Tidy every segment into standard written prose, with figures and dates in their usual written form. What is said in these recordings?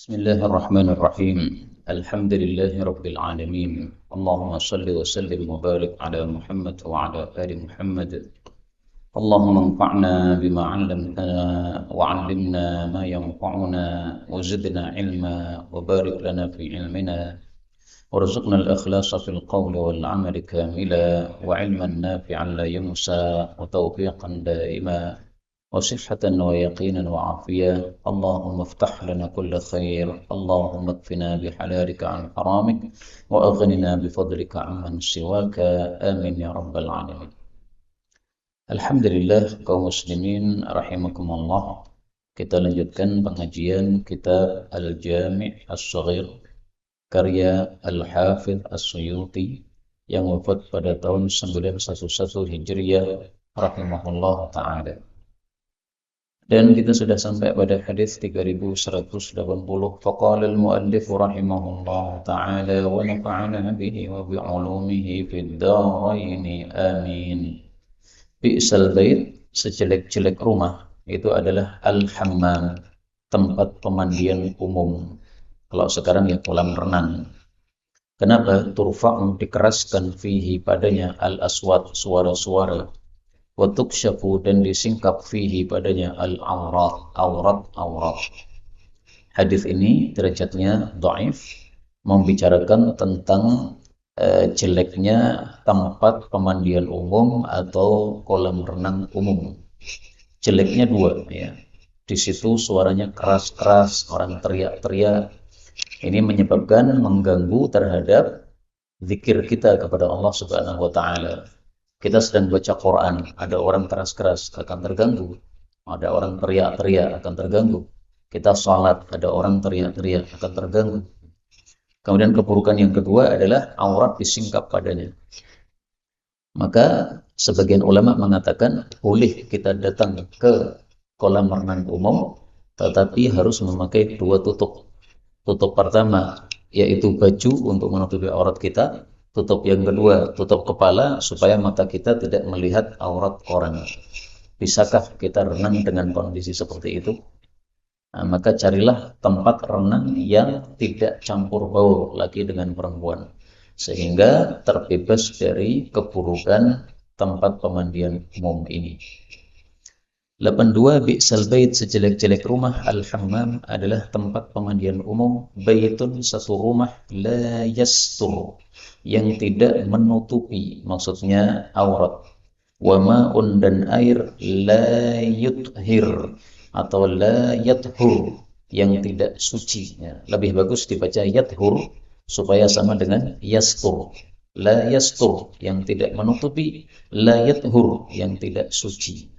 بسم الله الرحمن الرحيم. الحمد لله رب العالمين. اللهم صل وسلم وبارك على محمد وعلى آل محمد. اللهم انفعنا بما علمتنا وعلمنا ما ينفعنا وزدنا علما وبارك لنا في علمنا وارزقنا الإخلاص في القول والعمل كاملا وعلما نافعا لا ينسى وتوفيقا دائما وصحة ويقينا وعافية. اللهم افتح لنا كل خير. اللهم اكفنا بحلالك عن حرامك وأغننا بفضلك عمن سواك. آمين يا رب العالمين. Alhamdulillah kaum muslimin rahimakumullah. Kita lanjutkan pengajian kitab Al-Jami' As-Shaghir karya Al-Hafidh As-Suyuti yang wafat pada tahun 911 Hijriah rahimahullah ta'ala. Dan kita sudah sampai pada hadis 3180. Faqala al-muallif rahimahullah ta'ala wa nafa'ana bihi wa bi'ulumihi fid dharain amin. Bi'sal bait, sejelek-jelek rumah itu adalah al-hammam, tempat pemandian umum. Kalau sekarang ya kolam renang. Kenapa? Turfa'u, dikeraskan fihi padanya al-aswat, suara-suara. Wa tukshafu, dan disingkap fihi padanya al-awrat, aurat-aurat. Hadis ini derajatnya dhaif, membicarakan tentang jeleknya tempat pemandian umum atau kolam renang umum. Jeleknya dua, ya. Di situ suaranya keras-keras, orang teriak-teriak. Ini menyebabkan mengganggu terhadap zikir kita kepada Allah Subhanahu wa taala. Kita sedang baca Quran, ada orang keras-keras, akan terganggu. Ada orang teriak-teriak, akan terganggu. Kita salat, ada orang teriak-teriak, akan terganggu. Kemudian keburukan yang kedua adalah aurat disingkap padanya. Maka sebagian ulama mengatakan boleh kita datang ke kolam renang umum, tetapi harus memakai dua tutup. Tutup pertama yaitu baju untuk menutupi aurat kita. Tutup yang kedua, tutup kepala supaya mata kita tidak melihat aurat orang. Bisakah kita renang dengan kondisi seperti itu? Nah, maka carilah tempat renang yang tidak campur baur lagi dengan perempuan, sehingga terbebas dari keburukan tempat pemandian umum ini. 82. Bi'sal bait, sejelek-jelek rumah. Al-hammam adalah tempat pemandian umum. Baitun, satu rumah. La yastur, yang tidak menutupi, maksudnya aurat. Wa ma'un, dan air. La yuthir, atau la yathur, yang tidak suci, ya. Lebih bagus dibaca yathur supaya sama dengan yastur. La yastur, yang tidak menutupi. La yathur, yang tidak suci.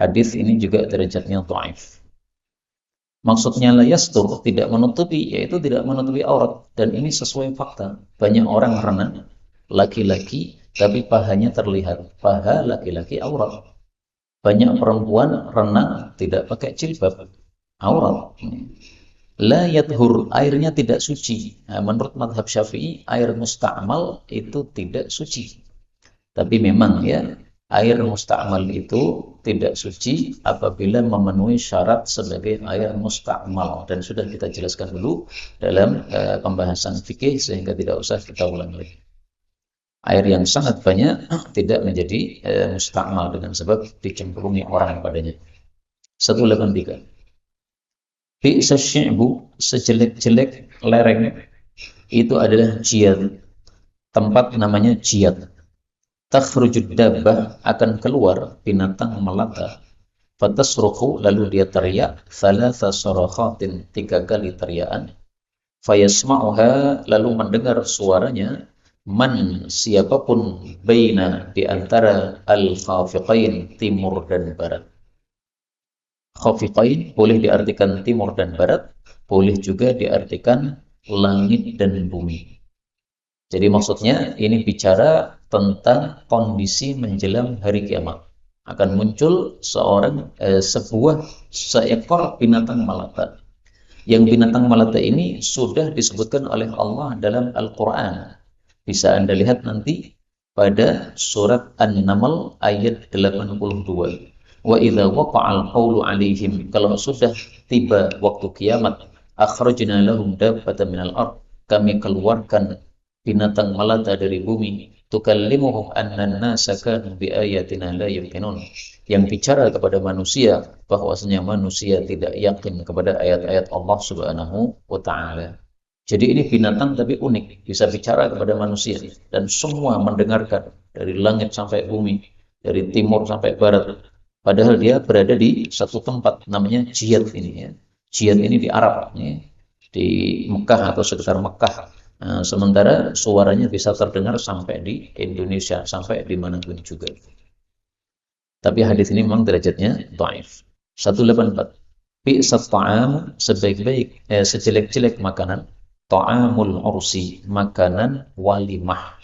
Hadis ini juga derajatnya dhaif. Maksudnya la yastur, tidak menutupi, yaitu tidak menutupi aurat. Dan ini sesuai fakta. Banyak orang renang, laki-laki, tapi pahanya terlihat. Paha laki-laki aurat. Banyak perempuan renang tidak pakai jilbab, aurat. La yathur, airnya tidak suci. Nah, menurut mazhab Syafi'i, air musta'mal itu tidak suci. Tapi memang ya, air musta'mal itu tidak suci apabila memenuhi syarat sebagai air musta'mal, dan sudah kita jelaskan dulu dalam pembahasan fikih sehingga tidak usah kita ulang lagi. Air yang sangat banyak tidak menjadi musta'mal dengan sebab dicemplungi orang padanya. 183. Bi'sa syi'bu, sejelek-jelek lereng itu adalah jiyad. Tempat namanya jiyad. Takhrujud dabbah, akan keluar binatang melata. Fatasruhu, lalu dia teriak. Thalatha sarakhatin, 3 kali teriakan. Fayasma'uha, lalu mendengar suaranya. Man, siapapun. Baina, di antara al-khafiqain, timur dan barat. Khafiqain boleh diartikan timur dan barat, boleh juga diartikan langit dan bumi. Jadi maksudnya ini bicara tentang kondisi menjelang hari kiamat. Akan muncul seekor binatang melata. Yang binatang melata ini sudah disebutkan oleh Allah dalam Al-Quran. Bisa Anda lihat nanti pada surat An-Naml ayat 82. Wa idza waqa'al qawlu 'alaihim, kalau sudah tiba waktu kiamat akhrajna lahum dabbatan minal ard, kami keluarkan binatang melata dari bumi, tukallimuhum anna an-nasa kanu bi ayatina la yuqinun, yang bicara kepada manusia bahwasanya manusia tidak yakin kepada ayat-ayat Allah Subhanahu wa taala. Jadi ini binatang tapi unik, bisa bicara kepada manusia dan semua mendengarkan dari langit sampai bumi, dari timur sampai barat. Padahal dia berada di satu tempat namanya Jiyad ini ya. Jiyad ini di Arab ya, di Mekah atau sekitar Mekah. Nah, sementara suaranya bisa terdengar sampai di Indonesia, sampai dimanapun juga. Tapi hadis ini memang derajatnya dhaif. 184. Bi'sat ta'am, sebaik-baik sejelek-jelek makanan, ta'amul ursi, makanan walimah.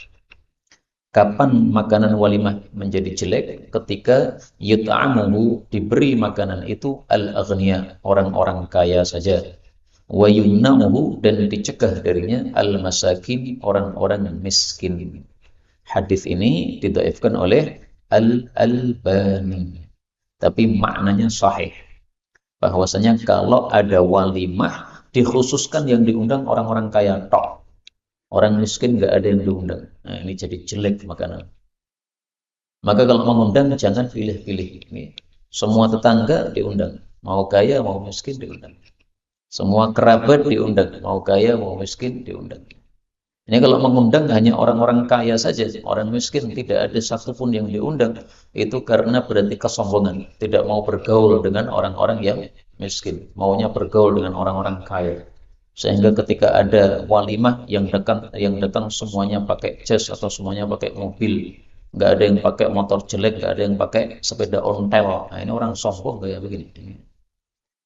Kapan makanan walimah menjadi jelek? Ketika yut'amuhu, diberi makanan itu al-aghniya, orang-orang kaya saja. Wa yumna'uhu, dan dicegah darinya al-masakin, orang-orang miskin. Hadis ini didhaifkan oleh Al-Albani. Tapi maknanya sahih. Bahwasanya kalau ada walimah, dikhususkan yang diundang orang-orang kaya tok. Orang miskin nggak ada yang diundang. Nah, ini jadi jelek makanan. Maka kalau mengundang jangan pilih-pilih. Semua tetangga diundang. Mau kaya, mau miskin diundang. Semua kerabat diundang. Mau kaya, mau miskin diundang. Ini kalau mengundang hanya orang-orang kaya saja, orang miskin tidak ada satupun yang diundang, itu karena berarti kesombongan, tidak mau bergaul dengan orang-orang yang miskin, maunya bergaul dengan orang-orang kaya. Sehingga ketika ada walimah yang datang semuanya pakai jas atau semuanya pakai mobil, nggak ada yang pakai motor jelek, nggak ada yang pakai sepeda ontel. Nah, ini orang sombong kayak begini.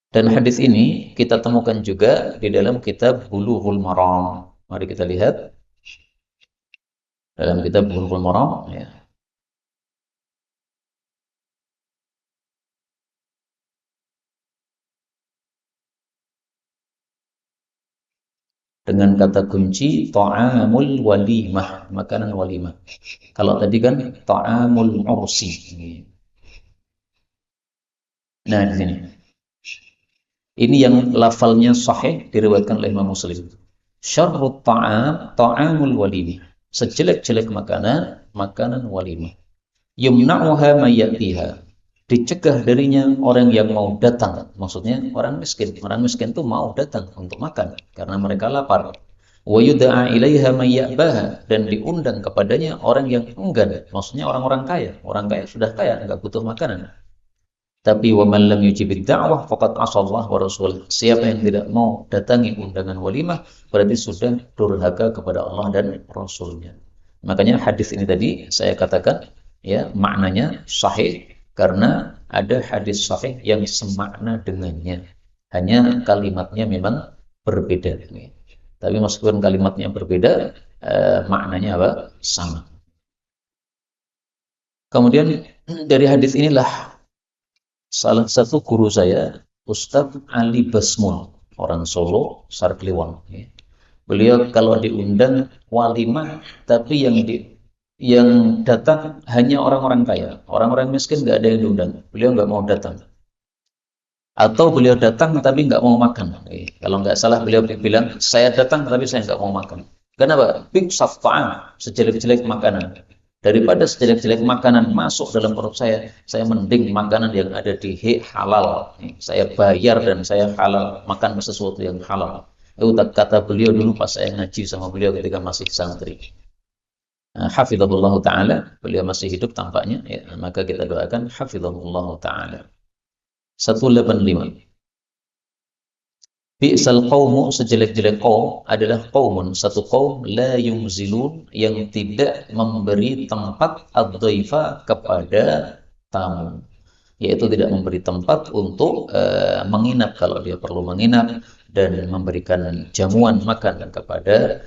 Dan hadis ini kita temukan juga di dalam kitab Bulughul Maram. Mari kita lihat dalam kitab Bulughul Maram ya. Dengan kata kunci ta'amul walimah, makanan walimah. Kalau tadi kan ta'amul ursi. Nah, di sini. Ini yang lafalnya sahih diriwayatkan oleh Imam Muslim. Syarrut ta'am ta'amul walimah. Sejelek-jelek makanan, makanan walimah. Yumna'uha mayyatiha. Dicegah darinya orang yang mau datang. Maksudnya orang miskin. Orang miskin itu mau datang untuk makan karena mereka lapar. Wa yud'a ilaiha mayya'baha, dan diundang kepadanya orang yang enggan. Maksudnya orang-orang kaya. Orang kaya sudah kaya, enggak butuh makanan. Tapi wa man lam yujibid da'wah faqad asallah wa rasul. Siapa yang tidak mau datangi undangan walimah berarti sudah durhaka kepada Allah dan Rasulnya. Makanya hadis ini tadi saya katakan ya maknanya sahih karena ada hadis sahih yang semakna dengannya. Hanya kalimatnya memang berbeda. Tapi meskipun kalimatnya berbeda, maknanya apa? Sama. Kemudian dari hadis inilah salah satu guru saya, Ustadz Ali Basmul, orang Solo, Sarkliwang. Beliau kalau diundang walimah, tapi yang datang hanya orang-orang kaya, orang-orang miskin nggak ada yang diundang. Beliau nggak mau datang. Atau beliau datang tapi nggak mau makan. Kalau nggak salah beliau bilang, saya datang tapi saya nggak mau makan. Kenapa? Biksaf ta'am, sejelek-jelek makanan. Daripada sejelek-jelek makanan masuk dalam perut saya mending makanan yang ada di halal. Saya bayar dan saya halal, makan sesuatu yang halal. Itu kata beliau dulu pas saya ngaji sama beliau ketika masih santri. Hafizahullah ta'ala, beliau masih hidup tampaknya, ya, maka kita doakan hafizahullah ta'ala. 185. Bi'sal qawmu, sejelek-jelek kaum adalah qaumun, satu kaum la yumzilun, yang tidak memberi tempat ad-dhaifa kepada tamu, yaitu tidak memberi tempat untuk menginap kalau dia perlu menginap dan memberikan jamuan makan kepada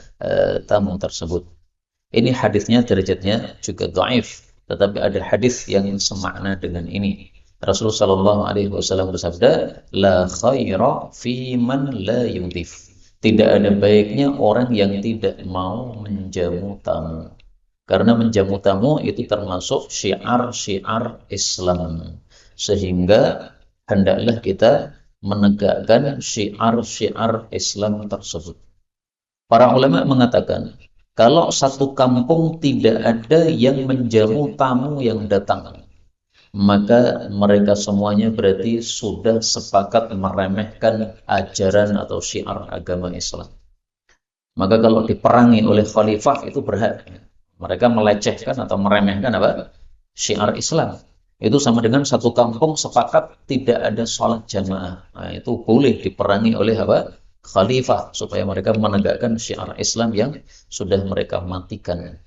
tamu tersebut. Ini hadisnya derajatnya juga dhaif, tetapi ada hadis yang semakna dengan ini. Rasulullah Shallallahu Alaihi Wasallam bersabda, la khaira fi man la yudhif. Tidak ada baiknya orang yang tidak mau menjamu tamu. Karena menjamu tamu itu termasuk syiar-syiar Islam. Sehingga hendaklah kita menegakkan syiar-syiar Islam tersebut. Para ulama mengatakan, kalau satu kampung tidak ada yang menjamu tamu yang datang, maka mereka semuanya berarti sudah sepakat meremehkan ajaran atau syiar agama Islam. Maka kalau diperangi oleh khalifah itu berhak. Mereka melecehkan atau meremehkan apa? Syiar Islam. Itu sama dengan satu kampung sepakat tidak ada sholat jamaah. Nah, itu boleh diperangi oleh apa? Khalifah supaya mereka menegakkan syiar Islam yang sudah mereka matikan.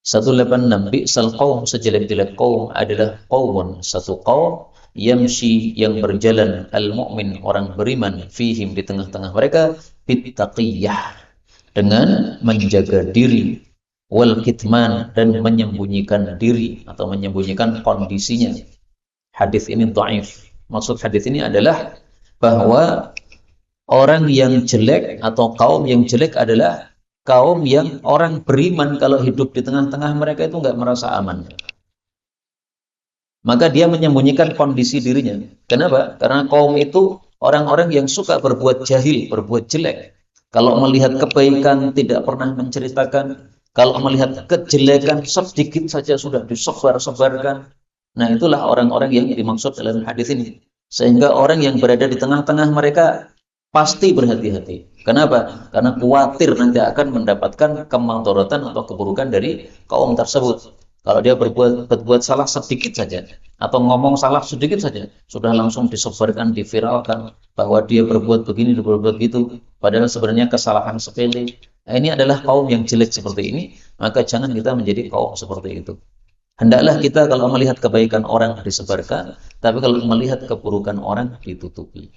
186 Bi'sal qaum, sejelek-jelek kaum adalah qaumun, satu kaum yamshi yang berjalan, al-mu'min orang beriman, fihim di tengah-tengah mereka, bittaqiyah dengan menjaga diri, wal kitman dan menyembunyikan diri atau menyembunyikan kondisinya. Hadis ini dhaif. Maksud hadis ini adalah bahwa orang yang jelek atau kaum yang jelek adalah kaum yang orang beriman kalau hidup di tengah-tengah mereka itu nggak merasa aman. Maka dia menyembunyikan kondisi dirinya. Kenapa? Karena kaum itu orang-orang yang suka berbuat jahil, berbuat jelek. Kalau melihat kebaikan tidak pernah menceritakan, kalau melihat kejelekan sedikit saja sudah disebar-sebarkan. Nah, itulah orang-orang yang dimaksud dalam hadis ini. Sehingga orang yang berada di tengah-tengah mereka pasti berhati-hati. Kenapa? Karena khawatir nanti akan mendapatkan kemadharatan atau keburukan dari kaum tersebut. Kalau dia berbuat salah sedikit saja atau ngomong salah sedikit saja, sudah langsung disebarkan, diviralkan bahwa dia berbuat begini, berbuat begitu, padahal sebenarnya kesalahan sepele. Nah, ini adalah kaum yang jelek seperti ini, maka jangan kita menjadi kaum seperti itu. Hendaklah kita kalau melihat kebaikan orang disebarkan, tapi kalau melihat keburukan orang ditutupi.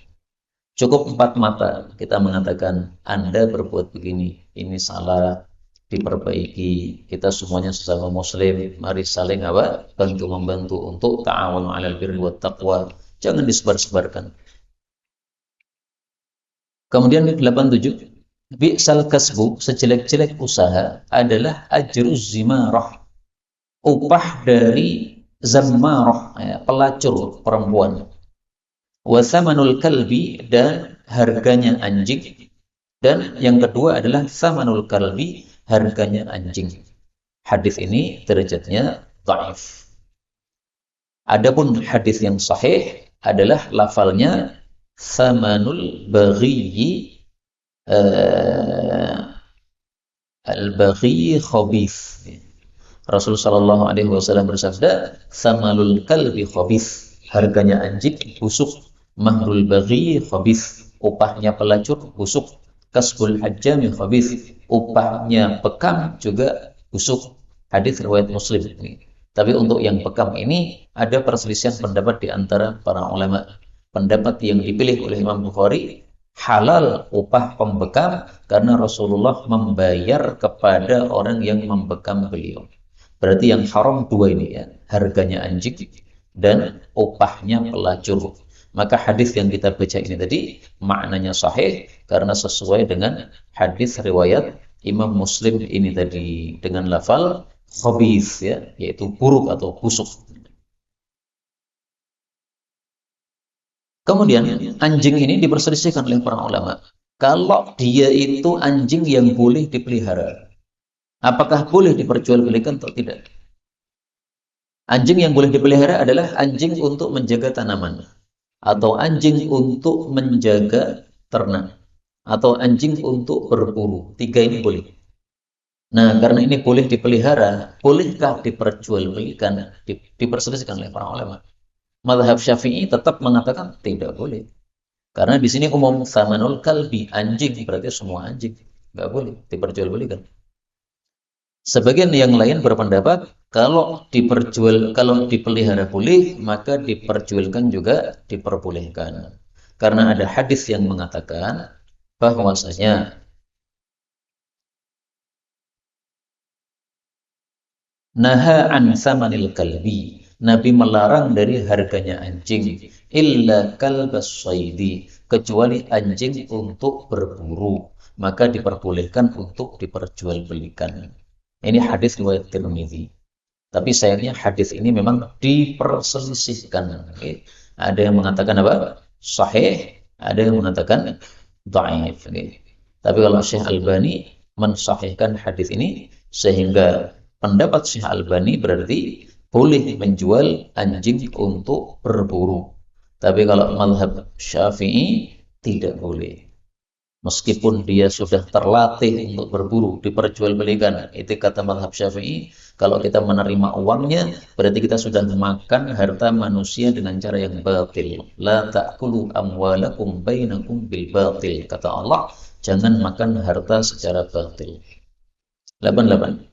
Cukup empat mata kita mengatakan Anda berbuat begini, ini salah, diperbaiki. Kita semuanya sesama muslim, mari saling apa? Bantu membantu untuk ta'awun 'alal birri wat taqwa. Jangan disebar-sebarkan. Kemudian 87, bi'sal kasbu, sejelek-jelek usaha adalah ajruz zimarah, upah dari zammarah, ya, pelacur perempuan. Wa thamanul kalbi, dan harganya anjing. Dan yang kedua adalah thamanul kalbi, harganya anjing. Hadis ini derajatnya dhaif. Adapun hadis yang sahih adalah lafalnya thamanul baghi, al-baghi khabith. Rasul sallallahu alaihi wasallam bersabda, thamanul kalbi khabith, harganya anjing busuk. Mahrul baghi khabith, upahnya pelacur busuk. Kasbul hajjami khabith, upahnya bekam juga busuk. Hadis riwayat Muslim. Tapi untuk yang bekam ini ada perselisihan pendapat di antara para ulama. Pendapat yang dipilih oleh Imam Bukhari, halal upah pembekam karena Rasulullah membayar kepada orang yang membekam beliau. Berarti yang haram dua ini, ya, harganya anjing dan upahnya pelacur. Maka hadis yang kita baca ini tadi maknanya sahih karena sesuai dengan hadis riwayat Imam Muslim ini tadi dengan lafal khabith, ya, yaitu buruk atau busuk. Kemudian anjing ini diperselisihkan oleh para ulama. Kalau dia itu anjing yang boleh dipelihara, apakah boleh diperjualbelikan atau tidak? Anjing yang boleh dipelihara adalah anjing untuk menjaga tanaman, atau anjing untuk menjaga ternak, atau anjing untuk berburu. Tiga ini boleh. Nah, karena ini boleh dipelihara, bolehkah diperjualbelikan? Diperselisihkan oleh para ulama. Mazhab Syafi'i tetap mengatakan tidak boleh. Karena di sini umum thamanul kalbi, anjing, berarti semua anjing, nggak boleh diperjualbelikan. Sebagian yang lain berpendapat kalau dipelihara boleh, maka diperjualkan juga diperbolehkan. Karena ada hadis yang mengatakan bahwasanya naha an thamanil kalbi, Nabi melarang dari harganya anjing, illa kalbas saidi, kecuali anjing untuk berburu, maka diperbolehkan untuk diperjualbelikan. Ini hadis riwayat Tirmidzi. Tapi sayangnya hadis ini memang diperselisihkan. Okay. Ada yang mengatakan apa? sahih, ada yang mengatakan dhaif. Tapi kalau Syekh Albani mensahihkan hadis ini, sehingga pendapat Syekh Albani berarti boleh menjual anjing untuk berburu. Tapi kalau mazhab Syafi'i tidak boleh. Meskipun dia sudah terlatih untuk berburu, diperjualbelikan. Itu kata mazhab Syafi'i, kalau kita menerima uangnya, berarti kita sudah makan harta manusia dengan cara yang batil. La ta'kulu amwalakum bainakum bil batil. Kata Allah, jangan makan harta secara batil. 88.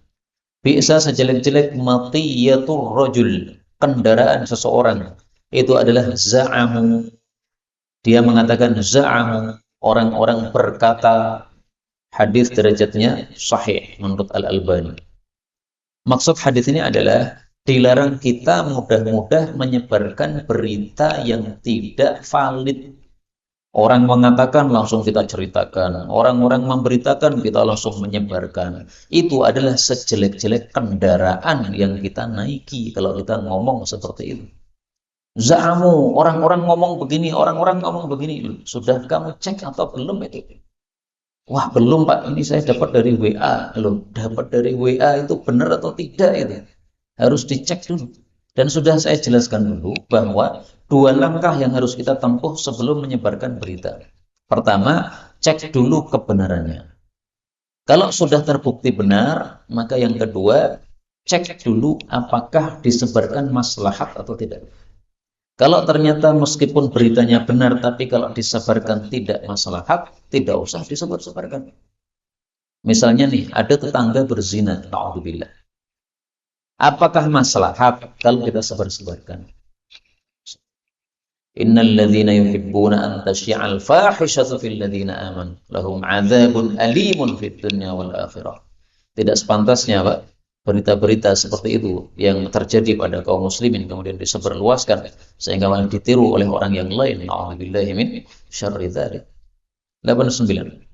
Bisa sejelek-jelek matiyatur rajul, kendaraan seseorang. Itu adalah za'amu. Dia mengatakan za'amu. Orang-orang berkata, hadis derajatnya sahih menurut Al-Albani. Maksud hadis ini adalah dilarang kita mudah-mudah menyebarkan berita yang tidak valid. Orang mengatakan langsung kita ceritakan, orang-orang memberitakan kita langsung menyebarkan. Itu adalah sejelek-jelek kendaraan yang kita naiki kalau kita ngomong seperti itu. Za'amu, orang-orang ngomong begini, orang-orang ngomong begini. Sudah kamu cek atau belum itu? Wah, belum Pak, ini saya dapat dari WA. Loh, dapat dari WA itu benar atau tidak itu? Harus dicek dulu. Dan sudah saya jelaskan dulu bahwa 2 langkah yang harus kita tempuh sebelum menyebarkan berita. Pertama, cek dulu kebenarannya. Kalau sudah terbukti benar, maka yang kedua, cek dulu apakah disebarkan maslahat atau tidak. Kalau ternyata meskipun beritanya benar, tapi kalau disebarkan tidak maslahat, tidak usah disebar-sebarkan. Misalnya nih, ada tetangga berzina, na'udzubillah. Apakah maslahat kalau kita sebar-sebarkan? Innal ladzina yuhibbuna an tasyi'al fahishatu fil ladzina amanu lahum 'adzabun alimun fid dunya wal akhirah. Tidak sepantasnya, Pak, berita-berita seperti itu yang terjadi pada kaum muslimin kemudian disebarluaskan sehingga malah ditiru oleh orang yang lain. A'udzubillahi min syarri dzalik. 89.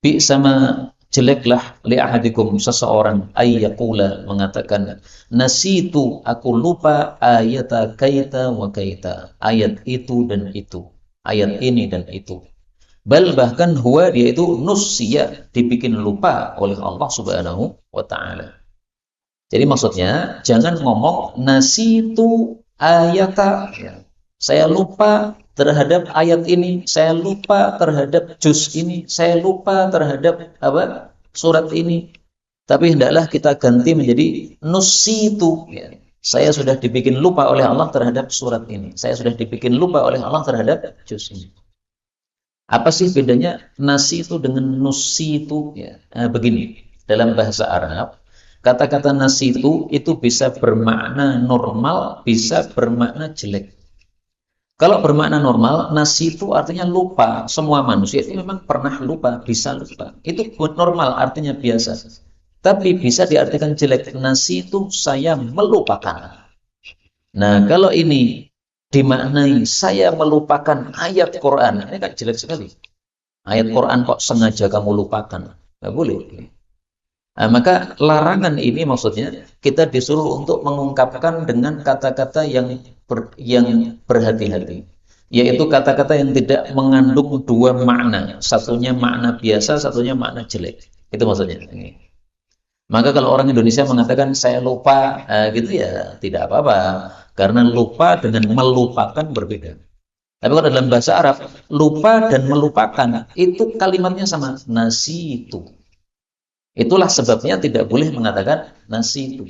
Bi sama jeleklah li ahadikum seseorang ayyaqula mengatakan nasitu aku lupa ayata kaita wa kaita, ayat itu dan itu, ayat ini dan itu. Bal bahkan huwa dia itu nusiya, dibikin lupa oleh Allah Subhanahu wa taala. Jadi maksudnya jangan ngomong nasitu ayata, saya lupa terhadap ayat ini, saya lupa terhadap juz ini, saya lupa terhadap surat ini. Tapi hendaklah kita ganti menjadi nusitu. Saya sudah dibikin lupa oleh Allah terhadap surat ini. Saya sudah dibikin lupa oleh Allah terhadap juz ini. Apa sih bedanya nasitu dengan nusitu? Begini, dalam bahasa Arab, kata-kata nasitu itu bisa bermakna normal, bisa bermakna jelek. Kalau bermakna normal, nasitu artinya lupa. Semua manusia itu memang pernah lupa, bisa lupa. Itu normal, artinya biasa. Tapi bisa diartikan jelek. Nasitu saya melupakan. Nah, kalau ini dimaknai saya melupakan ayat Quran, ini kan jelek sekali. Ayat Quran kok sengaja kamu lupakan? Nggak boleh. Nah, maka larangan ini maksudnya kita disuruh untuk mengungkapkan dengan kata-kata yang berhati-hati, yaitu kata-kata yang tidak mengandung 2 makna, satunya makna biasa, satunya makna jelek. Itu maksudnya. Maka kalau orang Indonesia mengatakan saya lupa, gitu ya tidak apa-apa, karena lupa dengan melupakan berbeda. Tapi kalau dalam bahasa Arab, lupa dan melupakan itu kalimatnya sama, nasitu. Itulah sebabnya tidak boleh mengatakan nasitu,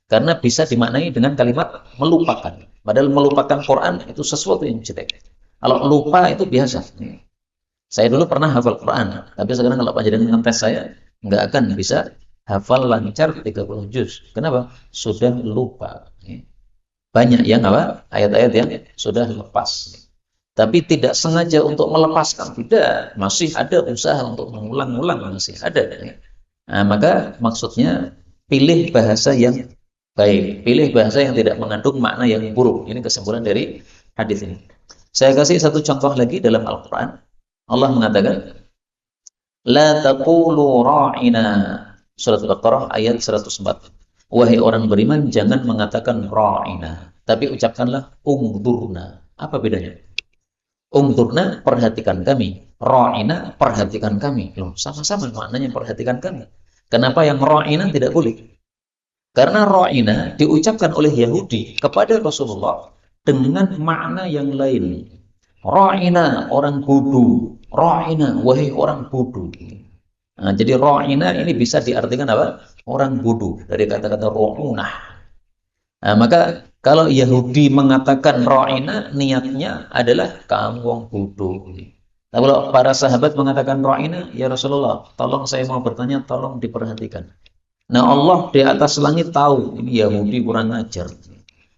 karena bisa dimaknai dengan kalimat melupakan. Padahal melupakan Quran itu sesuatu yang jelek. Kalau lupa itu biasa. Saya dulu pernah hafal Quran, tapi sekarang kalau panjenengan ngetes saya, nggak akan bisa hafal lancar 30 juz. Kenapa? Sudah lupa. Banyak yang ayat-ayat yang sudah lepas. Tapi tidak sengaja untuk melepaskan, tidak. Masih ada usaha untuk mengulang-ulang, masih ada. Nah, maka maksudnya pilih bahasa yang baik, pilih bahasa yang tidak mengandung makna yang buruk. Ini kesimpulan dari hadis ini. Saya kasih satu contoh lagi dalam Al-Quran. Allah mengatakan, La taqulu ra'ina. Surat Al-Baqarah ayat 104. Wahai orang beriman, jangan mengatakan ra'ina, tapi ucapkanlah ungdurna. Apa bedanya? Ungturna, perhatikan kami. Ra'ina, perhatikan kami. Loh, sama-sama maknanya perhatikan kami. Kenapa yang ra'ina tidak boleh? Karena ra'ina diucapkan oleh Yahudi kepada Rasulullah dengan makna yang lain. Ra'ina, orang bodoh. Ra'ina, wahai orang bodoh. Nah, jadi ra'ina ini bisa diartikan apa? Orang bodoh, dari kata-kata ra'unah. Nah, maka kalau Yahudi mengatakan ra'ina, niatnya adalah kamu wong bodoh. Nah, kalau para sahabat mengatakan ra'ina, ya Rasulullah, tolong saya mau bertanya, tolong diperhatikan. Nah, Allah di atas langit tahu ini Yahudi kurang ajar.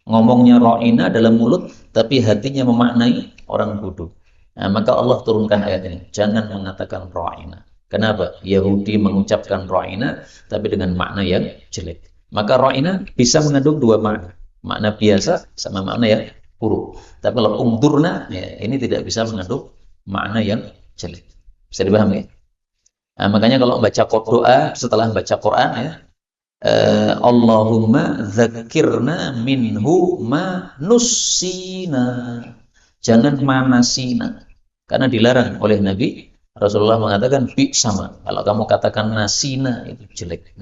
Ngomongnya ra'ina dalam mulut, tapi hatinya memaknai orang bodoh. Nah, maka Allah turunkan ayat ini. Jangan mengatakan ra'ina. Kenapa? Yahudi mengucapkan ra'ina, tapi dengan makna yang jelek. Maka ra'ina bisa mengandung dua makna. Makna biasa sama makna yang buruk. Tapi kalau ungdurna, ya, ini tidak bisa mengandung makna yang jelek. Bisa dipahami ya? Nah, makanya kalau baca doa setelah baca Quran ya, Allahumma dzakirna minhu ma nussina. Jangan manasina. Karena dilarang oleh Nabi. Rasulullah mengatakan bi sama. Kalau kamu katakan nasina itu jelek.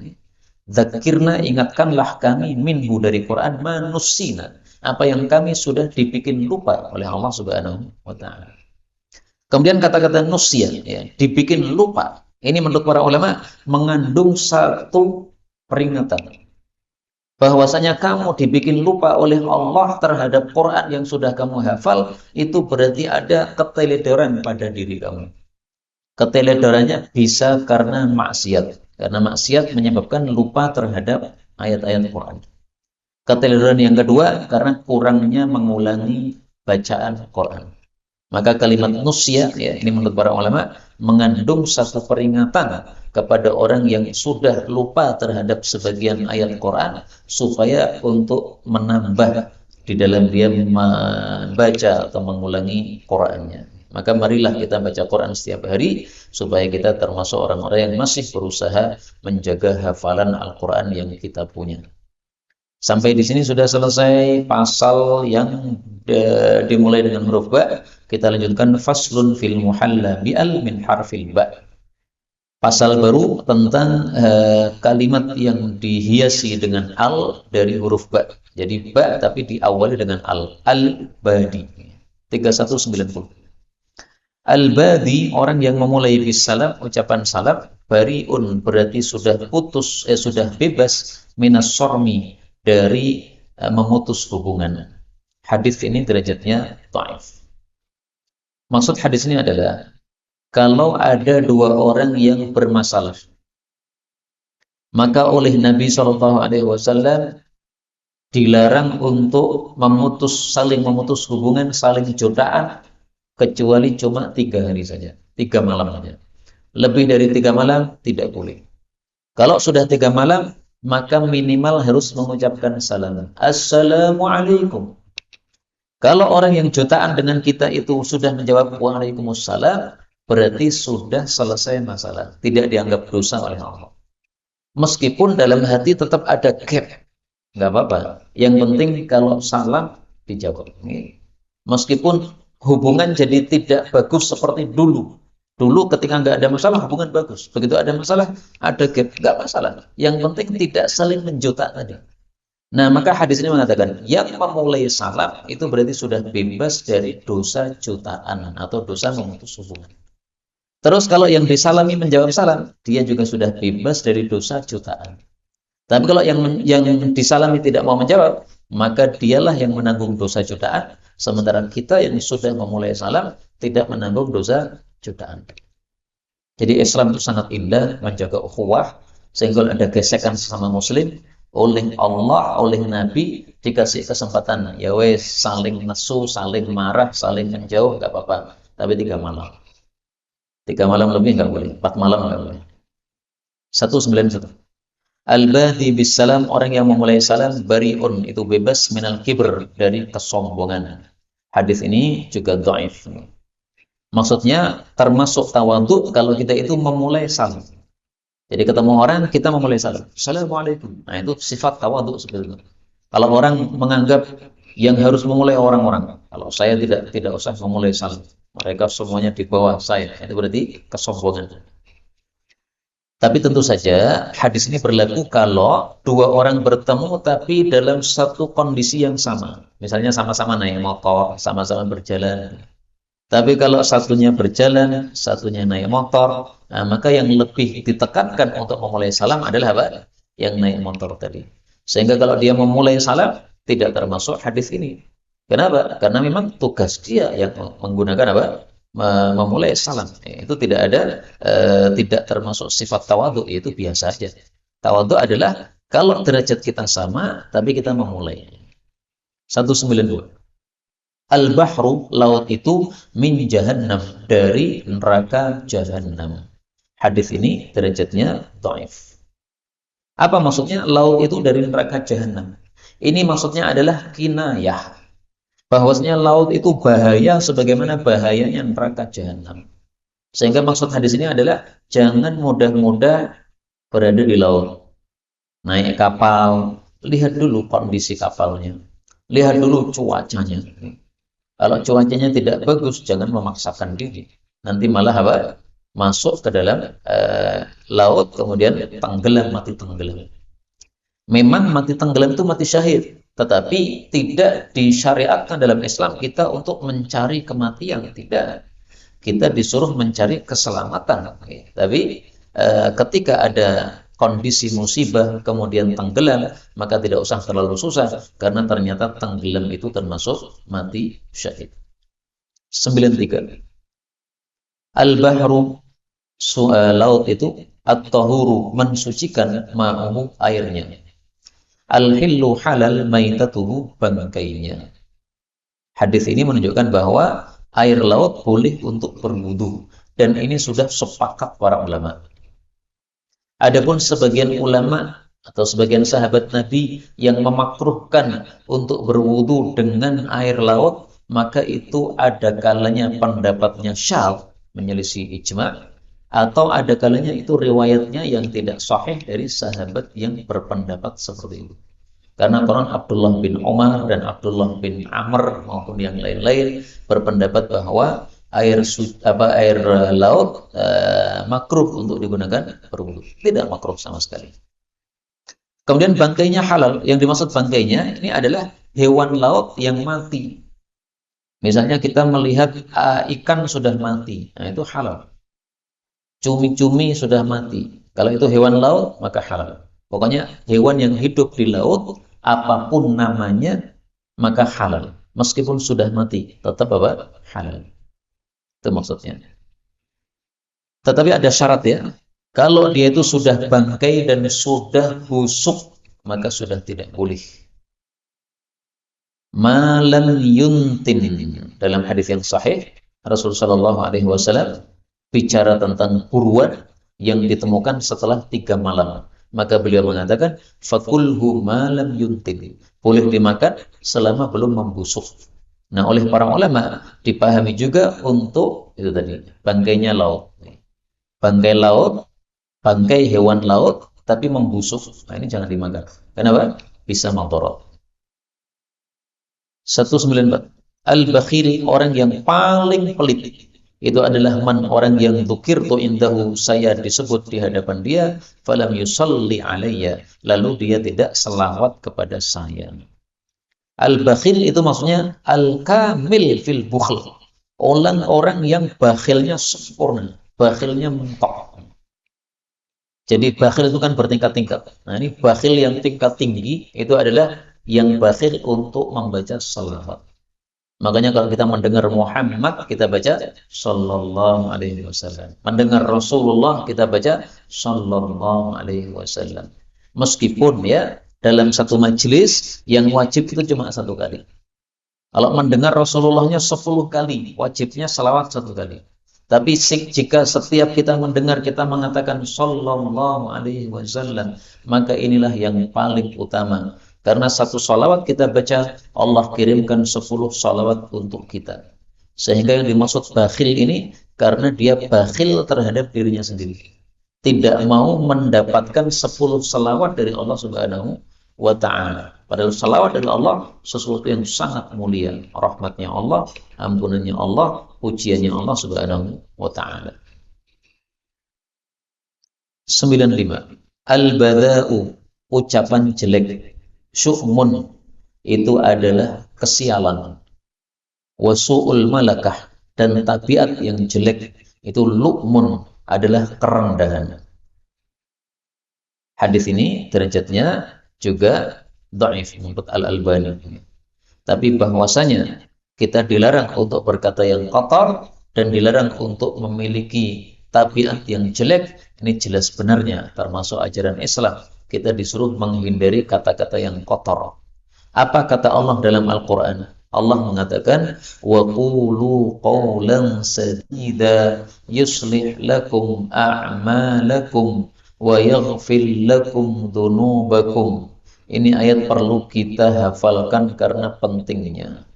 Dzakirna, ingatkanlah kami minhu dari Quran manusina. Apa yang kami sudah dibikin lupa oleh Allah Subhanahu wa taala. Kemudian kata-kata nusya ya, dibikin lupa. Ini menurut para ulama mengandung satu peringatan bahwasanya kamu dibikin lupa oleh Allah terhadap Quran yang sudah kamu hafal, itu berarti ada keteledoran pada diri kamu. Keteledorannya bisa karena maksiat. Karena maksiat menyebabkan lupa terhadap ayat-ayat Quran. Keteledoran yang kedua karena kurangnya mengulangi bacaan Quran. Maka kalimat nusya ya, ini menurut para ulama mengandung satu peringatan kepada orang yang sudah lupa terhadap sebagian ayat Quran supaya untuk menambah di dalam dia membaca atau mengulangi Qurannya. Maka marilah kita baca Quran setiap hari supaya kita termasuk orang-orang yang masih berusaha menjaga hafalan Al-Quran yang kita punya. Sampai di sini sudah selesai pasal yang dimulai dengan huruf ba. Kita lanjutkan faslun fil muhalla bi'al min harfil ba. Pasal baru tentang kalimat yang dihiasi dengan al dari huruf ba. Jadi ba tapi diawali dengan al. Al-badi. 3190. Al-badi, orang yang memulai bisalam, ucapan salam, bariun berarti sudah putus, sudah bebas minas sormi, dari memutus hubungan. Hadis ini derajatnya dhaif. Maksud hadis ini adalah kalau ada dua orang yang bermasalah, maka oleh Nabi SAW dilarang untuk saling memutus hubungan, saling jotaan, kecuali cuma 3 hari saja, 3 malam saja. Lebih dari 3 malam tidak boleh. Kalau sudah 3 malam, maka minimal harus mengucapkan salam. Assalamualaikum. Kalau orang yang jutaan dengan kita itu sudah menjawab waalaikumsalam, berarti sudah selesai masalah. Tidak dianggap dosa oleh Allah. Meskipun dalam hati tetap ada gap. Nggak apa-apa. Yang penting kalau salam dijawab. Meskipun hubungan jadi tidak bagus seperti dulu. Dulu ketika nggak ada masalah, hubungan bagus. Begitu ada masalah, ada gap, nggak masalah. Yang penting tidak saling menjuta tadi. Nah, maka hadis ini mengatakan, yang memulai salam itu berarti sudah bebas dari dosa jutaan atau dosa memutus hubungan. Terus kalau yang disalami menjawab salam, dia juga sudah bebas dari dosa jutaan. Tapi kalau yang disalami tidak mau menjawab, maka dialah yang menanggung dosa jutaan. Sementara kita yang sudah memulai salam tidak menanggung dosa jutaan. Jadi Islam itu sangat indah, menjaga ukhuwah, sehingga ada gesekan sesama muslim oleh Allah, oleh Nabi dikasih kesempatan. Ya wes, saling nesu, saling marah, saling menjauh, nggak apa-apa. Tapi 3 malam. 3 malam lebih nggak boleh, 4 malam nggak boleh. 191. Al-badi bisalam, orang yang memulai salam, bariun, itu bebas minal kibr, dari kesombongan. Hadis ini juga dhaif. Maksudnya termasuk tawadhu kalau kita itu memulai salam. Jadi ketemu orang kita memulai salam. Assalamualaikum. Nah, itu sifat tawadhu sebenarnya. Kalau orang menganggap yang harus memulai orang-orang, kalau saya tidak usah memulai salam. Mereka semuanya di bawah saya. Itu berarti kesombongan. Tapi tentu saja hadis ini berlaku kalau dua orang bertemu tapi dalam satu kondisi yang sama. Misalnya sama-sama naik motor, sama-sama berjalan. Tapi kalau satunya berjalan, satunya naik motor, nah, maka yang lebih ditekankan untuk memulai salam adalah apa? Yang naik motor tadi. Sehingga kalau dia memulai salam, tidak termasuk hadis ini. Kenapa? Karena memang tugas dia yang menggunakan apa? Memulai salam. Itu tidak ada, tidak termasuk sifat tawadhu, itu biasa saja. Tawadhu adalah kalau derajat kita sama, tapi kita memulai. 192. Al-bahru, laut itu min jahannam, dari neraka jahannam. Hadis ini derajatnya dhaif. Apa maksudnya laut itu dari neraka jahannam? Ini maksudnya adalah kinayah, bahwasanya laut itu bahaya sebagaimana bahayanya neraka jahannam. Sehingga maksud hadis ini adalah jangan mudah-mudah berada di laut. Naik kapal, lihat dulu kondisi kapalnya. Lihat dulu cuacanya. Kalau cuacanya tidak bagus, jangan memaksakan diri. Nanti malah apa? Masuk ke dalam laut, kemudian tenggelam, mati tenggelam. Memang mati tenggelam itu mati syahid, tetapi tidak disyariatkan dalam Islam kita untuk mencari kematian, tidak. Kita disuruh mencari keselamatan. Tapi ketika ada kondisi musibah kemudian tenggelam, maka tidak usah terlalu susah, karena ternyata tenggelam itu termasuk mati syahid. 93. Al-bahru, laut itu, at-tahuru, mensucikan, ma'uhu, airnya. Al-hillu halal, maitatuhu, bangkainya. Hadis ini menunjukkan bahwa air laut boleh untuk berwudu, dan ini sudah sepakat para ulama. Adapun sebagian ulama atau sebagian sahabat Nabi yang memakruhkan untuk berwudu dengan air laut, maka itu ada kalanya pendapatnya syadz, menyelisih ijma', atau ada kalanya itu riwayatnya yang tidak sahih dari sahabat yang berpendapat seperti itu. Karena Quran Abdullah bin Umar dan Abdullah bin Amr maupun yang lain-lain berpendapat bahwa air laut makruh untuk digunakan berwudu. Tidak makruh sama sekali. Kemudian bangkainya halal. Yang dimaksud bangkainya ini adalah hewan laut yang mati. Misalnya kita melihat ikan sudah mati, nah itu halal. Cumi-cumi sudah mati. Kalau itu hewan laut, maka halal. Pokoknya hewan yang hidup di laut, apapun namanya, maka halal. Meskipun sudah mati, tetap apa? Halal. Itu maksudnya. Tetapi ada syarat ya. Kalau dia itu sudah bangkai dan sudah busuk, maka sudah tidak boleh. Malam yuntin. Dalam hadis yang sahih, Rasulullah SAW bicara tentang buruan yang ditemukan setelah 3 malam. Maka beliau mengatakan, fakulhu malam yuntin. Boleh dimakan selama belum membusuk. Nah, oleh para ulama dipahami juga untuk itu tadi, bangkainya laut. Bangkai laut, bangkai hewan laut tapi membusuk. Nah, ini jangan dimakan. Kenapa? Bisa madarat. 194. Al-bakhili, orang yang paling pelit. Itu adalah man, orang yang dzukirtu indahu, saya disebut di hadapan dia, falam yusalli alayya, lalu dia tidak selawat kepada saya. Al-bakhil itu maksudnya al-kamil fil bukhl. Orang yang bakhilnya sempurna, bakhilnya mentok. Jadi bakhil itu kan bertingkat-tingkat. Nah, ini bakhil yang tingkat tinggi itu adalah yang bakhil untuk membaca salawat. Makanya kalau kita mendengar Muhammad, kita baca sallallahu alaihi wasallam. Mendengar Rasulullah, kita baca sallallahu alaihi wasallam. Meskipun ya dalam satu majelis yang wajib itu cuma 1 kali. Kalau mendengar Rasulullahnya 10 kali, wajibnya salawat 1 kali. Tapi jika setiap kita mendengar kita mengatakan sallallahu alaihi wasallam, maka inilah yang paling utama. Karena 1 salawat kita baca, Allah kirimkan 10 salawat untuk kita. Sehingga yang dimaksud bakhil ini karena dia bakhil terhadap dirinya sendiri. Tidak mau mendapatkan 10 salawat dari Allah Subhanahu wa ta'ala. Padahal salawat dari Allah sesuatu yang sangat mulia. Rahmatnya Allah, ampunannya Allah, pujiannya Allah Subhanahu wa taala. 95. Al-bada'u, ucapan jelek. Syu'mun, itu adalah kesialan. Wasu'ul malakah, dan tabiat yang jelek itu lu'mun, adalah kerendahan. Hadis ini derajatnya juga dhaif menurut Al-Albani. Tapi bahwasanya kita dilarang untuk berkata yang kotor dan dilarang untuk memiliki tabiat yang jelek, ini jelas benarnya termasuk ajaran Islam. Kita disuruh menghindari kata-kata yang kotor. Apa kata Allah dalam Al-Quran? Allah mengatakan, wa qulu qawlan sadida yuslih lakum a'malakum wa yaghfir lakum dhunubakum. Ini ayat perlu kita hafalkan karena pentingnya,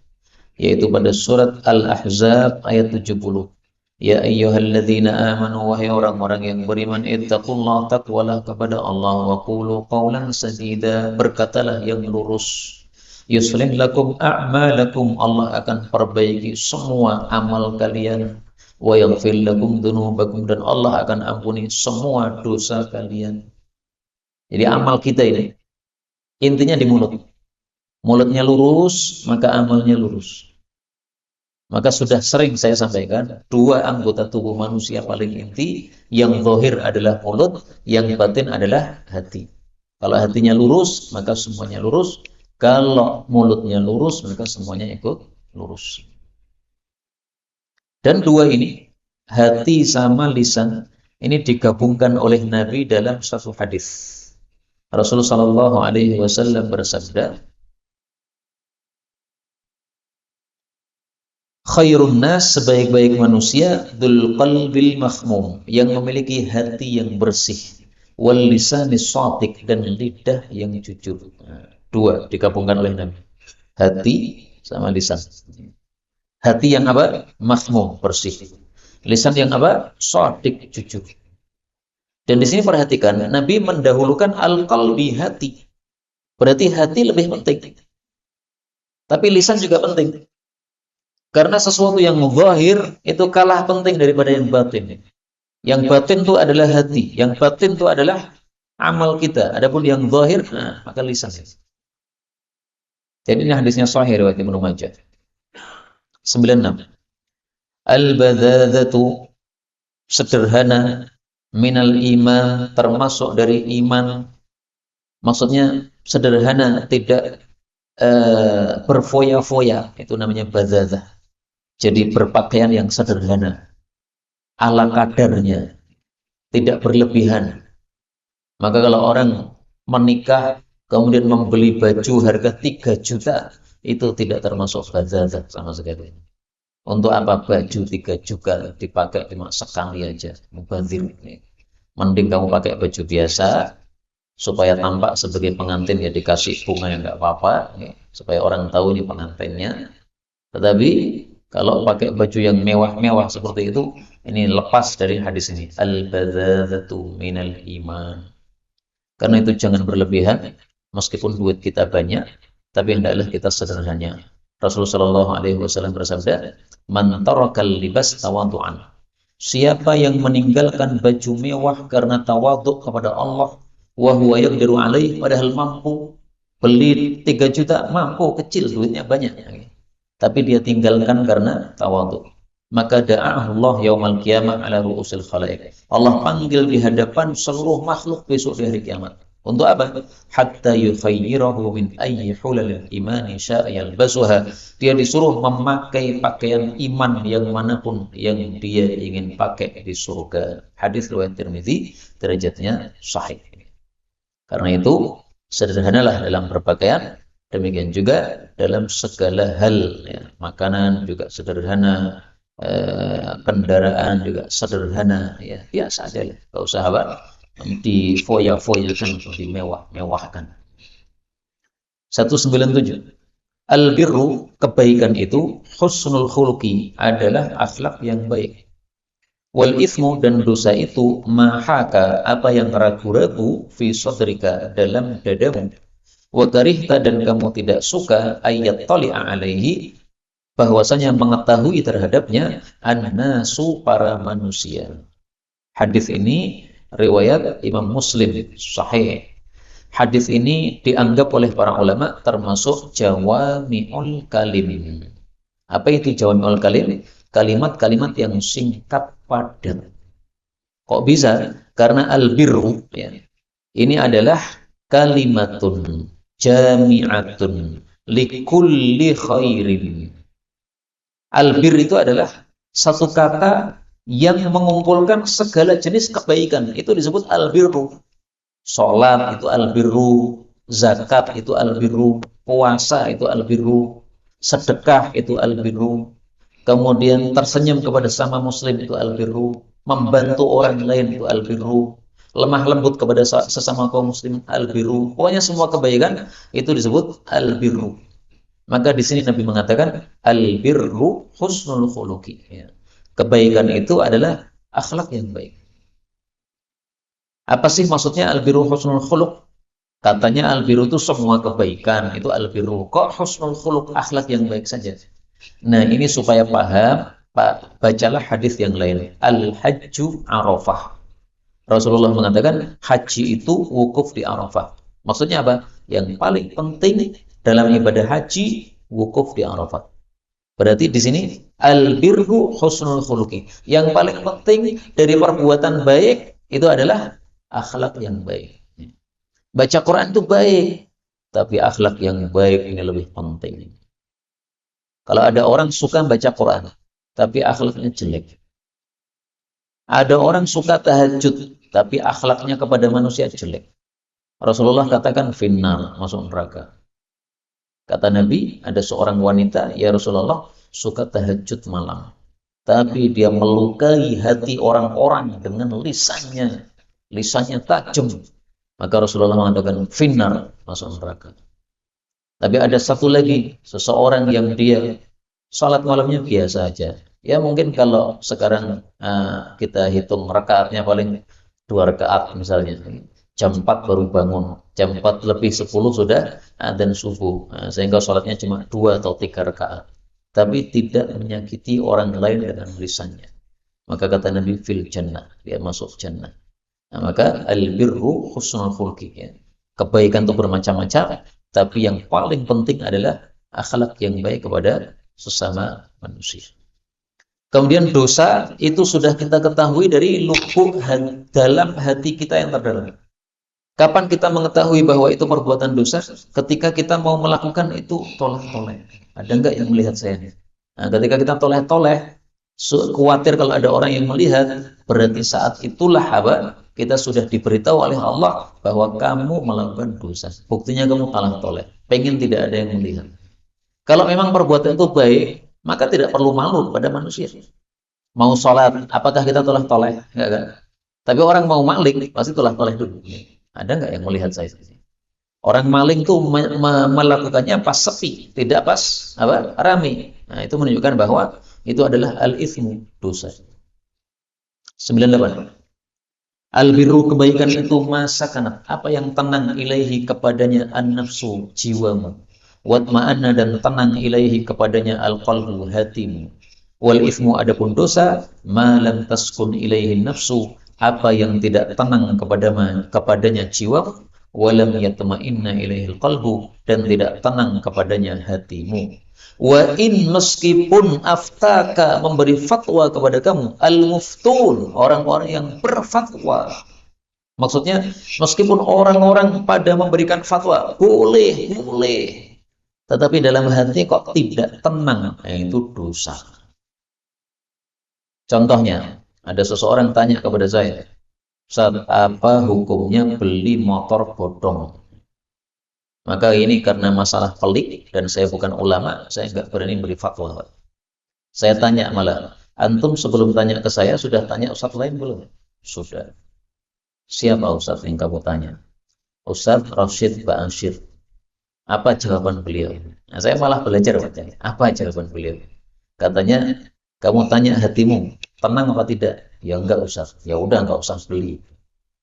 yaitu pada surat Al-Ahzab ayat 70. Ya ayyuhalladzina amanu, wahai orang-orang yang beriman, ittaqullaha, taqwalah kepada Allah, wa qulu qawlan sadida, berkatalah yang lurus. Yuslih lakum a'malakum, Allah akan perbaiki semua amal kalian. Wa yaghfir lakum dzunubakum, dan Allah akan ampuni semua dosa kalian. Jadi amal kita ini intinya di mulut. Mulutnya lurus, maka amalnya lurus. Maka sudah sering saya sampaikan, dua anggota tubuh manusia paling inti, yang zahir adalah mulut, yang batin adalah hati. Kalau hatinya lurus, maka semuanya lurus. Kalau mulutnya lurus, maka semuanya ikut lurus. Dan dua ini, hati sama lisan, ini digabungkan oleh Nabi dalam satu hadis. Rasulullah Shallallahu Alaihi Wasallam bersabda, khairun nas, sebaik-baik manusia, dzul qalbil mahmum, yang memiliki hati yang bersih, wal lisanis shadiq, dan lidah yang jujur. Dua digabungkan oleh Nabi, hati sama lisan. Hati yang apa? Mahmum, bersih. Lisan yang apa? Shadiq, jujur. Dan di sini perhatikan, Nabi mendahulukan al-qalbi, hati. Berarti hati lebih penting. Tapi lisan juga penting. Karena sesuatu yang zahir itu kalah penting daripada yang batin. Yang batin itu adalah hati, yang batin itu adalah amal kita. Adapun yang zahir, maka lisan. Jadi ini hadisnya sahih riwayat Ibnu Majah. 96. Al-badadzatu, sederhana, minal iman, termasuk dari iman. Maksudnya sederhana, tidak berfoya-foya, itu namanya badzadzah. Jadi berpakaian yang sederhana, ala kadarnya, tidak berlebihan. Maka kalau orang menikah kemudian membeli baju harga 3 juta, itu tidak termasuk badzadzah sama sekali. Untuk apa baju 3 juta dipakai cuma sekali aja, mubazir. Mending kamu pakai baju biasa supaya tampak sebagai pengantin, ya dikasih bunga yang nggak apa-apa, supaya orang tahu ini pengantinnya. Tetapi kalau pakai baju yang mewah-mewah seperti itu, ini lepas dari hadis ini. Al-badzadzatu minal iman. Karena itu jangan berlebihan, meskipun duit kita banyak, tapi hendaklah kita sederhana. Rasulullah SAW bersabda, man tarakal libas tawadu'an. Siapa yang meninggalkan baju mewah karena tawaduk kepada Allah, wa huwa yaqdiru alaih, padahal mampu beli 3 juta, mampu, kecil, duitnya banyak, tapi dia tinggalkan karena tawaduk, maka da'ahullah yaumal qiyamah ala ru'usil khalaiq. Allah panggil di hadapan seluruh makhluk besok di hari kiamat. Untuk apa? Hatta yukhayyirahu min ayyi hulalil imani sya'a yalbasuha. Dia disuruh memakai pakaian iman yang manapun yang dia ingin pakai di surga. Hadis riwayat Tirmidzi, derajatnya sahih. Karena itu sederhanalah dalam berpakaian. Demikian juga dalam segala hal, ya. Makanan juga sederhana, kendaraan juga sederhana, ya biasa aja, nggak usah apa di foya-foyakan, di mewah-mewahkan. 197. Al-birru, kebaikan itu, husnul khuluqi, adalah akhlak yang baik. Wal ithmu, dan dosa itu, mahaka, apa yang ragu-ragu, fi sadrika, dalam dadamu. Wa karihta, dan kamu tidak suka, ayat tali'a alaihi, bahwasanya mengetahui terhadapnya an-nasu para manusia. Hadis ini riwayat Imam Muslim sahih. Hadis ini dianggap oleh para ulama termasuk jawami'ul kalim. Apa itu jawami'ul kalim? Kalimat-kalimat yang singkat padat. Kok bisa? Karena al-birru ya. Ini adalah kalimatun jami'atun likulli khairin. Albir itu adalah satu kata yang mengumpulkan segala jenis kebaikan. Itu disebut albirru. Sholat itu albirru, zakat itu albirru, puasa itu albirru, sedekah itu albirru, kemudian tersenyum kepada sama muslim itu albirru, membantu orang lain itu albirru, lemah lembut kepada sesama kaum muslim albirru. Pokoknya semua kebaikan itu disebut albirru. Maka di sini Nabi mengatakan al-birru husnul khuluqi. Ya. Kebaikan itu adalah akhlak yang baik. Apa sih maksudnya al-birru husnul khuluq? Katanya al-birru itu semua kebaikan, itu al-birru. Kok husnul khuluq, akhlak yang baik saja? Nah, ini supaya paham, Pak, bacalah hadis yang lain. Al-hajju Arafah. Rasulullah mengatakan haji itu wukuf di Arafah. Maksudnya apa? Yang paling penting dalam ibadah haji wukuf di Arafah. Berarti di sini al-birru husnul khuluqi. Yang paling penting dari perbuatan baik itu adalah akhlak yang baik. Baca Quran itu baik, tapi akhlak yang baik ini lebih penting. Kalau ada orang suka baca Quran, tapi akhlaknya jelek. Ada orang suka tahajud, tapi akhlaknya kepada manusia jelek. Rasulullah katakan finnar, masuk neraka. Kata Nabi, ada seorang wanita, ya Rasulullah, suka tahajud malam. Tapi dia melukai hati orang-orang dengan lisannya. Lisannya tajam. Maka Rasulullah mengatakan, finnar, masuk neraka. Tapi ada satu lagi, seseorang yang dia salat malamnya biasa aja. Ya mungkin kalau sekarang kita hitung rakaatnya paling 2 rakaat misalnya. Jam 4 baru bangun, jam 4 lebih 10 sudah adzan subuh, sehingga sholatnya cuma 2 atau 3 rakaat, tapi tidak menyakiti orang lain dengan lisannya. Maka kata Nabi fil jannah, dia masuk jannah. Nah, maka al-birru husnul khuluqi, ya. Kebaikan itu bermacam-macam, tapi yang paling penting adalah akhlak yang baik kepada sesama manusia. Kemudian dosa itu sudah kita ketahui dari lubuk dalam hati kita yang terdalam. Kapan kita mengetahui bahwa itu perbuatan dosa? Ketika kita mau melakukan itu toleh-toleh. Ada enggak yang melihat saya? Nah, ketika kita toleh-toleh, khawatir kalau ada orang yang melihat, berarti saat itulah apa? Kita sudah diberitahu oleh Allah bahwa kamu melakukan dosa. Buktinya kamu kalah toleh. Pengen tidak ada yang melihat. Kalau memang perbuatan itu baik, maka tidak perlu malu pada manusia. Mau sholat, apakah kita toleh-toleh? Enggak. Tapi orang mau maling, pasti toleh-toleh dulu. Ada nggak yang melihat saya? Orang maling itu melakukannya pas sepi, tidak pas apa rame. Nah, itu menunjukkan bahwa itu adalah al-itsmu, dosa. 98. Al-birru, kebaikan itu masakanat, apa yang tenang ilaihi kepadanya an-nafsu, jiwamu. Watma'anna, dan tenang ilaihi kepadanya al-qalbu, hatimu. Wal itsmu, adapun dosa, ma lam taskun ilaihi nafsu, apa yang tidak tenang kepadanya jiwa, walam yatma'inna ilaihil qalbu, dan tidak tenang kepadanya hatimu. Wa in, meskipun aftaka, memberi fatwa kepada kamu, al-muftun, orang-orang yang berfatwa. Maksudnya meskipun orang-orang pada memberikan fatwa, boleh, tetapi dalam hati kok tidak tenang, itu dosa. Contohnya, ada seseorang tanya kepada saya, Ustaz, apa hukumnya beli motor bodong? Maka ini karena masalah pelik, dan saya bukan ulama, saya nggak berani beri fatwa. Saya tanya malah, antum sebelum tanya ke saya, sudah tanya Ustaz lain belum? Sudah. Siapa Ustaz yang kamu tanya? Ustaz Rashid Ba'asyir. Apa jawaban beliau? Nah, saya malah belajar bacanya. Apa jawaban beliau? Katanya, kamu tanya hatimu, tenang apa tidak? Ya enggak Ustaz. Ya udah, enggak usah beli.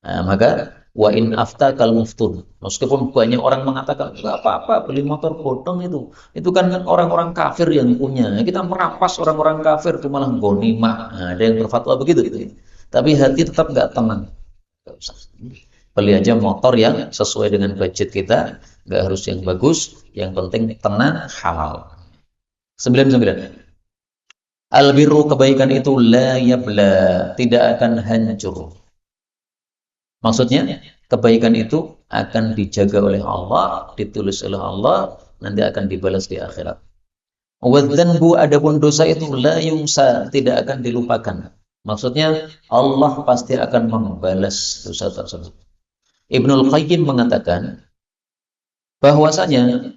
Nah, maka Wa in aftakal muftun. Meskipun banyak orang mengatakan nggak apa-apa beli motor bodong itu kan orang-orang kafir yang punya. Kita merampas orang-orang kafir itu malah ghanimah. Nah, ada yang berfatwa begitu gitu. Tapi hati tetap nggak tenang. Nggak usah. Beli aja motor yang sesuai dengan budget kita, nggak harus yang bagus, yang penting tenang, halal. 99. Albirru, kebaikan itu la yabla, tidak akan hancur. Maksudnya, kebaikan itu akan dijaga oleh Allah, ditulis oleh Allah, nanti akan dibalas di akhirat. Wadzanbu, adapun dosa itu la yumsa, tidak akan dilupakan. Maksudnya, Allah pasti akan membalas dosa tersebut. Ibnul Qayyim mengatakan bahwasanya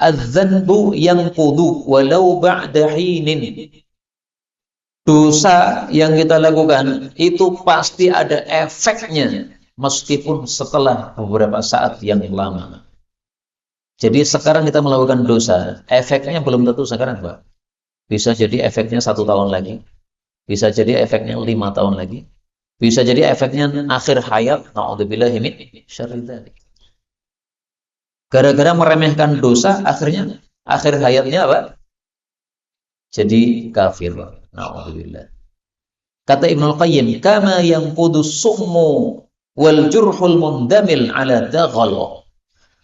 adzanbu yanqudu walau ba'da hinin. Dosa yang kita lakukan itu pasti ada efeknya meskipun setelah beberapa saat yang lama. Jadi sekarang kita melakukan dosa, efeknya belum tentu sekarang, Pak. Bisa jadi efeknya 1 tahun lagi, bisa jadi efeknya 5 tahun lagi, bisa jadi efeknya akhir hayat. Na'udzubillahi min syarri dzalik. Gara-gara meremehkan dosa, akhirnya akhir hayatnya apa? Jadi kafir. Na'udzubillah. Kata Ibnul Qayyim, kama yanqudu summu wal jurhul mundamil ala daghal.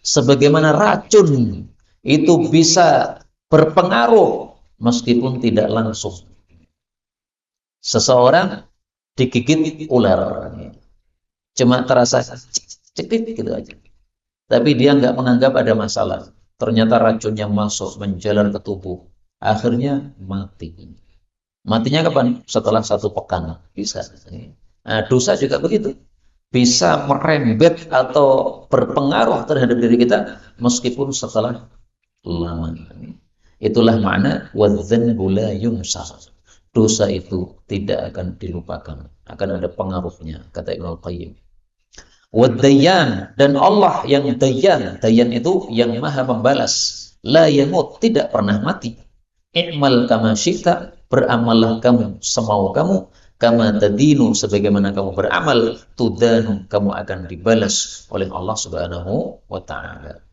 Sebagaimana racun itu bisa berpengaruh meskipun tidak langsung. Seseorang digigit ular, cuma terasa cekit gitu aja. Tapi dia nggak menganggap ada masalah. Ternyata racunnya masuk menjalar ke tubuh. Akhirnya mati. Matinya kapan? Setelah 1 pekan. Bisa. Nah, dosa juga begitu. Bisa merembet atau berpengaruh terhadap diri kita meskipun setelah lama. Itulah makna wadzanbu la yumsa. Dosa itu tidak akan dilupakan. Akan ada pengaruhnya, kata Ibnu Qayyim. Waddayan, dan Allah yang dayan. Dayan itu yang maha membalas. La yamut, tidak pernah mati. I'mal kama syi'ta, beramallah kamu semau kamu, kama tadinu, sebagaimana kamu beramal, tudanu, kamu akan dibalas oleh Allah Subhanahu wa taala.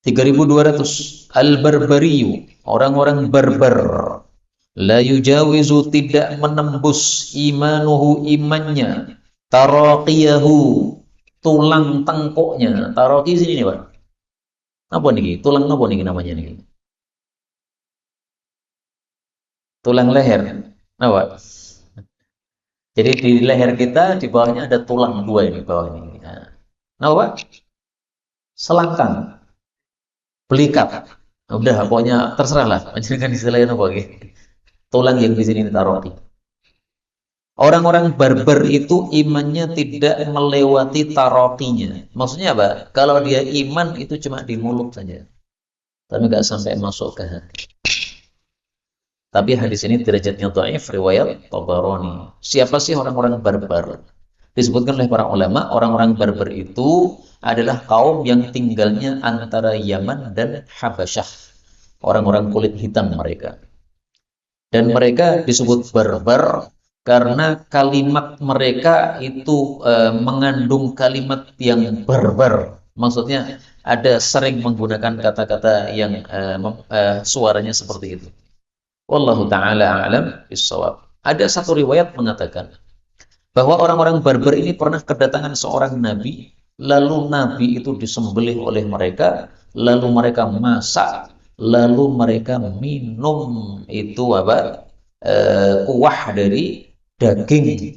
3200. Al-barbariyu, orang-orang barbar. La yujawizu, tidak menembus, imanuhu, imannya, taraqiyahu, tulang tengkuknya. Taraqi sini nih, Pak. Apa nih? Tulang apa nih namanya nih? Tulang leher. Apa? Jadi di leher kita di bawahnya ada tulang 2 ini bawah ini. Nah, Pak? Selangkang, belikat. Udah, pokoknya terserah lah. Menjadikan istilahnya apa gitu. Tulang yang di sini ditaruh. Orang-orang barbar itu imannya tidak melewati tarokinya. Maksudnya apa? Kalau dia iman itu cuma di mulut saja, tapi nggak sampai masuk ke hati. Tapi hadis ini derajatnya dhaif, riwayat Tabarani. Siapa sih orang-orang barbar? Disebutkan oleh para ulama, orang-orang barbar itu adalah kaum yang tinggalnya antara Yaman dan Habasyah. Orang-orang kulit hitam mereka. Dan mereka disebut barbar karena kalimat mereka itu mengandung kalimat yang barbar. Maksudnya ada sering menggunakan kata-kata yang suaranya seperti itu. Wallahu ta'ala a'lam bissawab. Ada satu riwayat mengatakan bahwa orang-orang barbar ini pernah kedatangan seorang nabi, lalu nabi itu disembelih oleh mereka, lalu mereka masak, lalu mereka minum itu apa? Kuah dari daging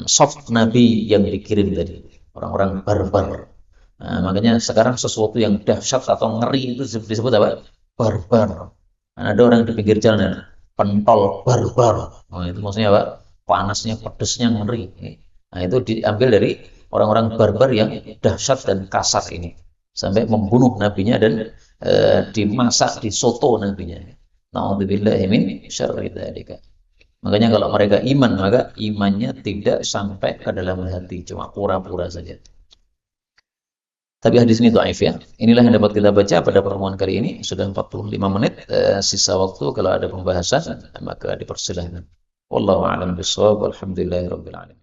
sop nabi yang dikirim tadi. Orang-orang barbar. Nah, makanya sekarang sesuatu yang dahsyat atau ngeri itu disebut apa? Barbar. Ada orang di pinggir jalan, pentol barbar. Nah, itu maksudnya apa? Panasnya, pedesnya, ngeri. Nah, itu diambil dari orang-orang barbar yang dahsyat dan kasar ini. Sampai membunuh nabinya dan dimasak, disoto nabinya. Na'udzubillahi min syarri dzalika. Makanya kalau mereka iman, maka imannya tidak sampai ke dalam hati, cuma pura-pura saja. Tapi hadis ini dhaif ya. Inilah yang dapat kita baca pada pertemuan kali ini. Sudah 45 menit. Sisa waktu kalau ada pembahasan maka dipersilahkan. Wallahu a'lam bishawab. Walhamdulillahirabbil alamin.